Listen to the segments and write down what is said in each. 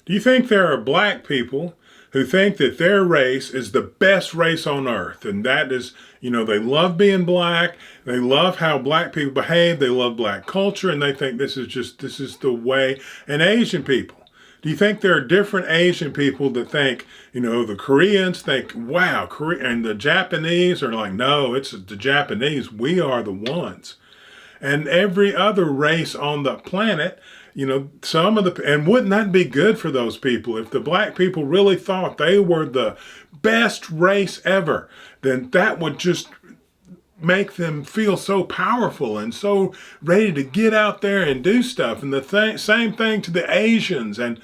Do you think there are black people who think that their race is the best race on earth? And that is, they love being black. They love how black people behave. They love black culture. And they think this is the way. And Asian people. Do you think there are different Asian people that think, the Koreans think, wow, Korea, and the Japanese are like, no, it's the Japanese. We are the ones. And every other race on the planet, and wouldn't that be good for those people? If the black people really thought they were the best race ever, then that would just make them feel so powerful and so ready to get out there and do stuff. And the same thing to the Asians. And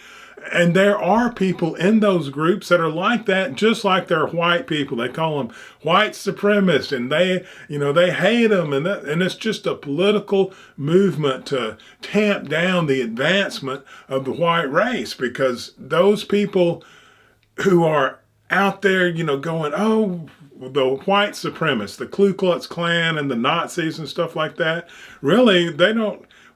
there are people in those groups that are like that, just like they're white people. They call them white supremacists, and they hate them. And it's just a political movement to tamp down the advancement of the white race, because those people who are out there, going, oh, the white supremacists, the Ku Klux Klan and the Nazis and stuff like that, really,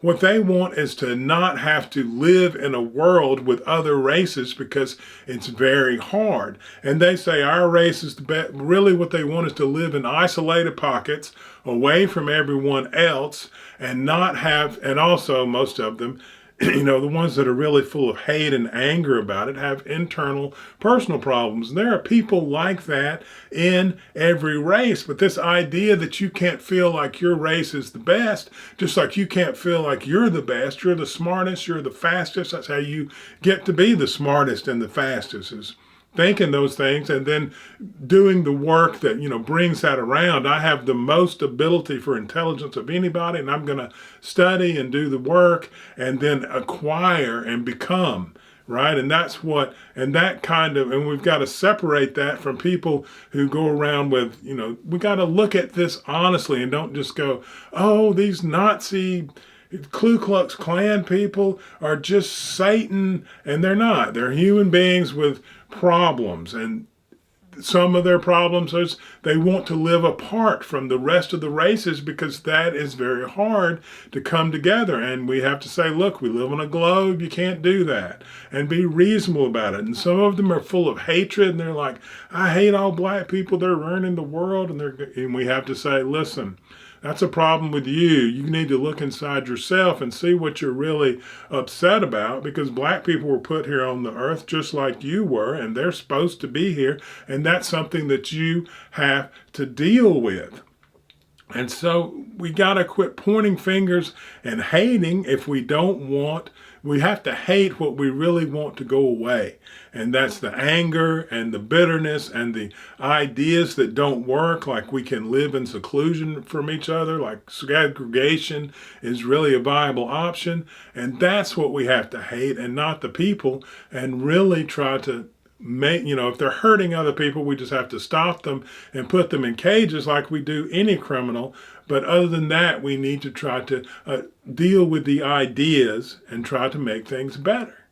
what they want is to not have to live in a world with other races, because it's very hard. And they say our race is the best. Really what they want is to live in isolated pockets away from everyone else, and also most of them, the ones that are really full of hate and anger about it, have internal personal problems. And there are people like that in every race. But this idea that you can't feel like your race is the best, just like you can't feel like you're the best, you're the smartest, you're the fastest. That's how you get to be the smartest and the fastest, is thinking those things and then doing the work that, brings that around. I have the most ability for intelligence of anybody, and I'm going to study and do the work and then acquire and become, right? And and we've got to separate that from people who go around with, we got to look at this honestly and don't just go, oh, these Nazi Ku Klux Klan people are just Satan, and they're not. They're human beings with problems, and some of their problems is they want to live apart from the rest of the races, because that is very hard to come together. And we have to say, look, we live on a globe, you can't do that, and be reasonable about it. And some of them are full of hatred, and they're like, I hate all black people, they're ruining the world. And we have to say, listen, that's a problem with you. You need to look inside yourself and see what you're really upset about, because black people were put here on the earth just like you were, and they're supposed to be here. And that's something that you have to deal with. And so we got to quit pointing fingers and hating. We have to hate what we really want to go away. And that's the anger and the bitterness and the ideas that don't work, like we can live in seclusion from each other, like segregation is really a viable option. And that's what we have to hate, and not the people, and really try to if they're hurting other people, we just have to stop them and put them in cages like we do any criminal. But other than that, we need to try to deal with the ideas and try to make things better.